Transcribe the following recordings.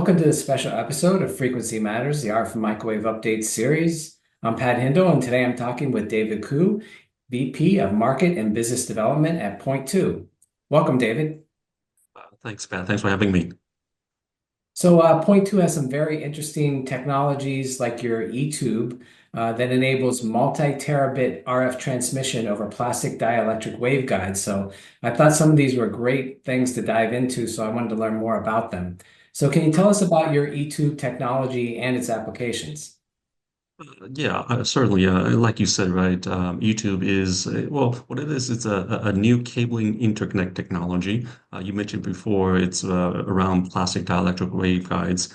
Welcome to this special episode of Frequency Matters, the RF and Microwave Updates series. I'm Pat Hindle, and today I'm talking with David Kuo, VP of Market and Business Development at Point2. Welcome, David. Thanks, Pat. Thanks for having me. So Point2 has some very interesting technologies like your eTube that enables multi-terabit RF transmission over plastic dielectric waveguides. So I thought some of these were great things to dive into, so I wanted to learn more about them. So can you tell us about your eTube technology and its applications? Certainly. Like you said, right, YouTube is, what it is, it's a new cabling interconnect technology. You mentioned before it's around plastic dielectric waveguides.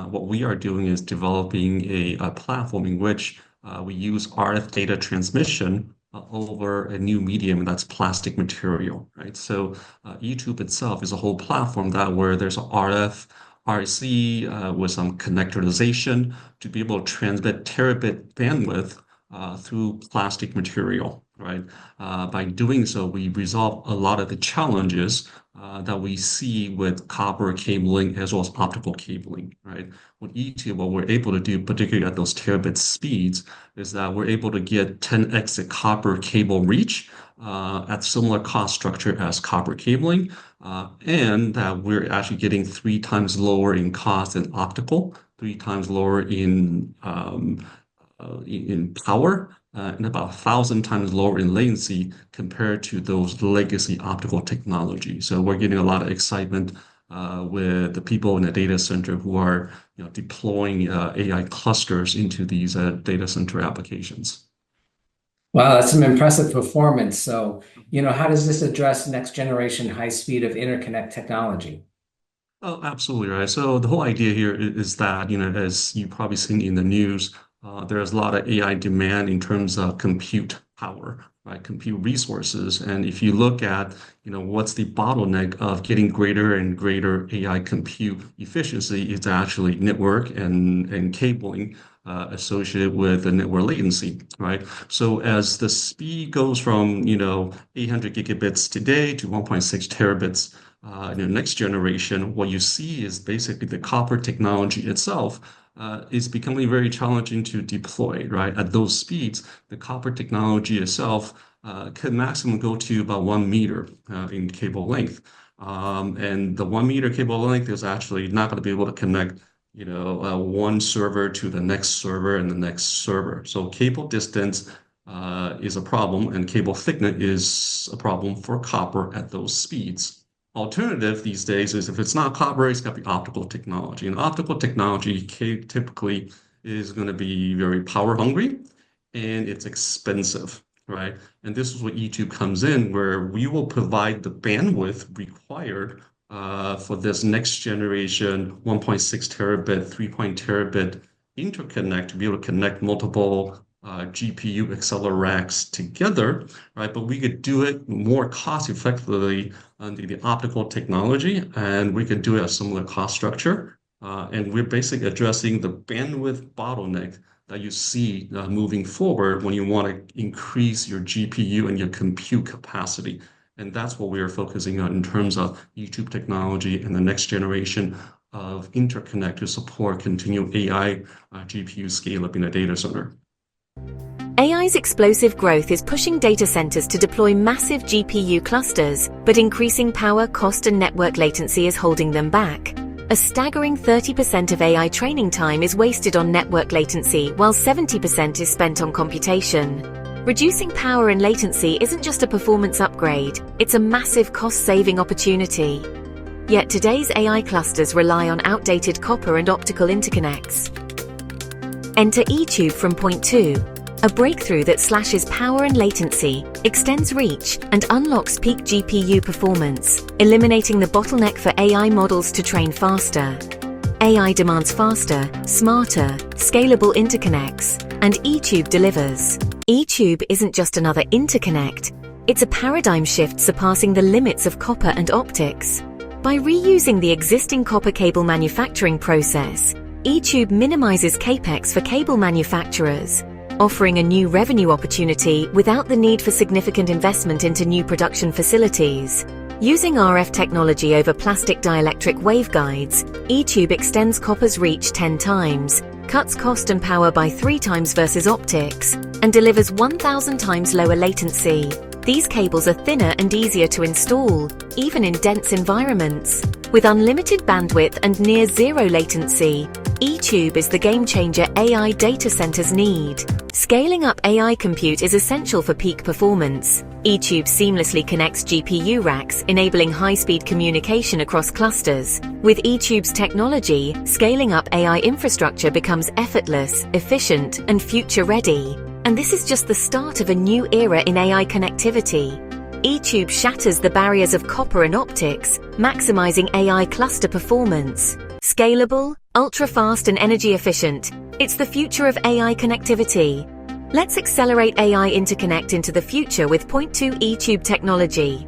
What we are doing is developing a platform in which we use RF data transmission over a new medium, and that's plastic material, right? So YouTube itself is a whole platform that where there's RF, RC with some connectorization to be able to transmit terabit bandwidth through plastic material, right? By doing so, we resolve a lot of the challenges that we see with copper cabling as well as optical cabling, right? With eTube, what we're able to do, particularly at those terabit speeds, is that we're able to get 10x the copper cable reach at similar cost structure as copper cabling, and that we're actually getting 3 times lower in cost than optical, 3 times lower in power, and about 1,000 times lower in latency compared to those legacy optical technologies. So we're getting a lot of excitement with the people in the data center who are, deploying AI clusters into these data center applications. Wow, that's some impressive performance. So, how does this address next generation high speed of interconnect technology? Oh, absolutely right. So the whole idea here is that, as you've probably seen in the news, there's a lot of AI demand in terms of compute power, right? Compute resources. And if you look at, what's the bottleneck of getting greater and greater AI compute efficiency, it's actually network and cabling associated with the network latency, right? So as the speed goes from, 800 gigabits today to 1.6 terabits in the next generation, what you see is basically the copper technology itself is becoming very challenging to deploy, right? At those speeds, the copper technology itself could maximum go to about 1 meter in cable length. And the 1 meter cable length is actually not going to be able to connect, one server to the next server and the next server. So cable distance is a problem, and cable thickness is a problem for copper at those speeds. Alternative these days is if it's not copper, it's got to be optical technology. And optical technology typically is going to be very power hungry and it's expensive, right? And this is where eTube comes in, where we will provide the bandwidth required for this next generation 1.6 terabit, 3 terabit interconnect to be able to connect multiple GPU accelerator racks together, right? But we could do it more cost effectively under the optical technology, and we could do it at a similar cost structure. And we're basically addressing the bandwidth bottleneck that you see moving forward when you want to increase your GPU and your compute capacity. And that's what we are focusing on in terms of YouTube technology and the next generation of interconnect to support continued AI GPU scale up in a data center. AI's explosive growth is pushing data centers to deploy massive GPU clusters, but increasing power, cost, and network latency is holding them back. A staggering 30% of AI training time is wasted on network latency, while 70% is spent on computation. Reducing power and latency isn't just a performance upgrade, it's a massive cost-saving opportunity. Yet today's AI clusters rely on outdated copper and optical interconnects. Enter eTube from Point2, a breakthrough that slashes power and latency, extends reach, and unlocks peak GPU performance, eliminating the bottleneck for AI models to train faster. AI demands faster, smarter, scalable interconnects, and eTube delivers. eTube isn't just another interconnect, it's a paradigm shift surpassing the limits of copper and optics. By reusing the existing copper cable manufacturing process, eTube minimizes capex for cable manufacturers, offering a new revenue opportunity without the need for significant investment into new production facilities. Using RF technology over plastic dielectric waveguides, eTube extends copper's reach 10 times, cuts cost and power by 3 times versus optics, and delivers 1,000 times lower latency. These cables are thinner and easier to install, even in dense environments. With unlimited bandwidth and near zero latency, eTube is the game-changer AI data centers need. Scaling up AI compute is essential for peak performance. eTube seamlessly connects GPU racks, enabling high-speed communication across clusters. With eTube's technology, scaling up AI infrastructure becomes effortless, efficient, and future-ready. And this is just the start of a new era in AI connectivity. eTube shatters the barriers of copper and optics, maximizing AI cluster performance. Scalable, ultra-fast, and energy efficient. It's the future of AI connectivity. Let's accelerate AI interconnect into the future with Point2 eTube technology.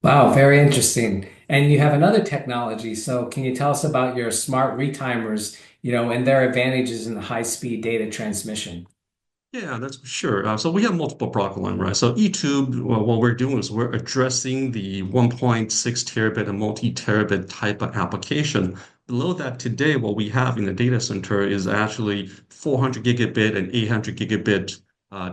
Wow, very interesting. And you have another technology. So can you tell us about your smart retimers, and their advantages in the high-speed data transmission? Yeah, that's for sure. So we have multiple product line, right? So eTube, well, what we're doing is we're addressing the 1.6 terabit and multi-terabit type of application. Below that today, what we have in the data center is actually 400 gigabit and 800 gigabit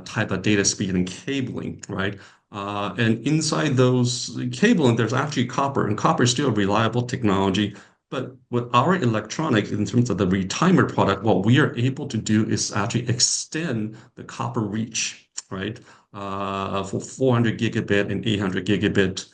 type of data speed and cabling, right? And inside those cabling, there's actually copper, and copper is still a reliable technology. But with our electronics, in terms of the retimer product, what we are able to do is actually extend the copper reach, right? For 400 gigabit and 800 gigabit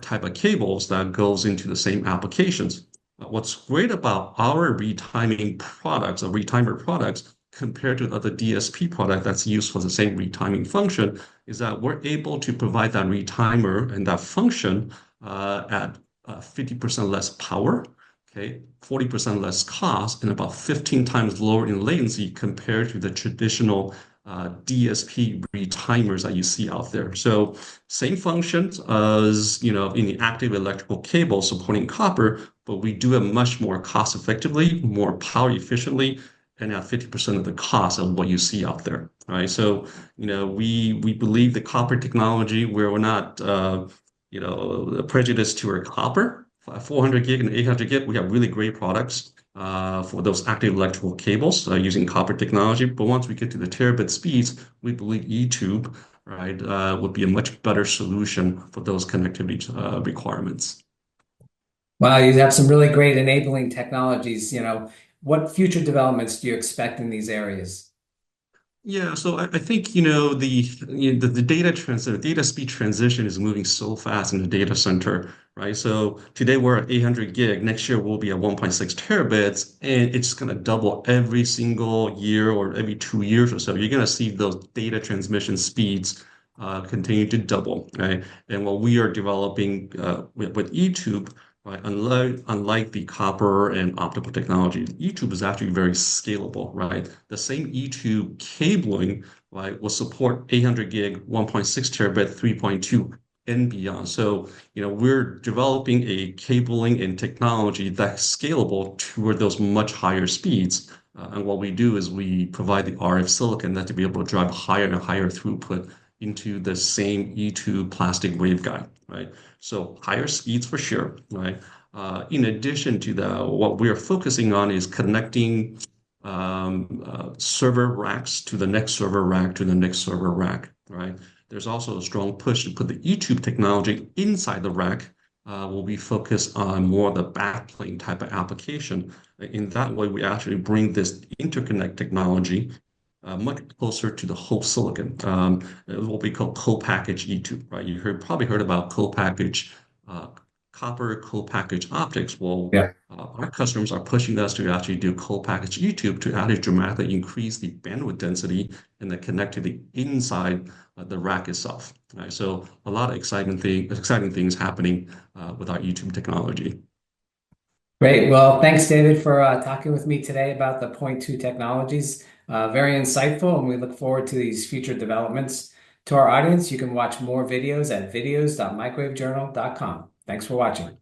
type of cables that goes into the same applications. What's great about our retiming products, or retimer products, compared to other DSP product that's used for the same retiming function, is that we're able to provide that retimer and that function at 50% less power, okay, 40% less cost, and about 15 times lower in latency compared to the traditional DSP retimers that you see out there. So same functions as in the active electrical cable supporting copper, but we do it much more cost effectively, more power efficiently, and at 50% of the cost of what you see out there. Right. So we believe the copper technology, where we're not prejudiced to our copper. 400 gig and 800 gig, we have really great products for those active electrical cables using copper technology. But once we get to the terabit speeds, we believe eTube, right, would be a much better solution for those connectivity requirements. Wow, you have some really great enabling technologies. What future developments do you expect in these areas? Yeah, so I think the data speed transition is moving so fast in the data center, right? So today we're at 800 gig. Next year we'll be at 1.6 terabits, and it's going to double every single year or every 2 years or so. You're going to see those data transmission speeds continue to double, right? And what we are developing with eTube, right, unlike the copper and optical technology, eTube is actually very scalable, right? The same eTube cabling, right, will support 800 gig, 1.6 terabit, 3.2, and beyond. So, we're developing a cabling and technology that's scalable toward those much higher speeds. And what we do is we provide the RF silicon that to be able to drive higher and higher throughput into the same eTube plastic waveguide, right? So higher speeds for sure, right? In addition to that, what we're focusing on is connecting server racks to the next server rack to the next server rack, right? There's also a strong push to put the eTube technology inside the rack. Will be focused on more of the backplane type of application. In that way, we actually bring this interconnect technology much closer to the whole silicon, what we call co-packaged eTube, right? Probably heard about co-packaged copper, co-packaged optics. Well, Yeah. our customers are pushing us to actually do co-packaged eTube to actually dramatically increase the bandwidth density and the connectivity inside the rack itself. Right? So a lot of exciting things happening with our eTube technology. Great. Well, thanks, David, for talking with me today about the Point2 technologies. Very insightful, and we look forward to these future developments. To our audience, you can watch more videos at videos.microwavejournal.com. Thanks for watching.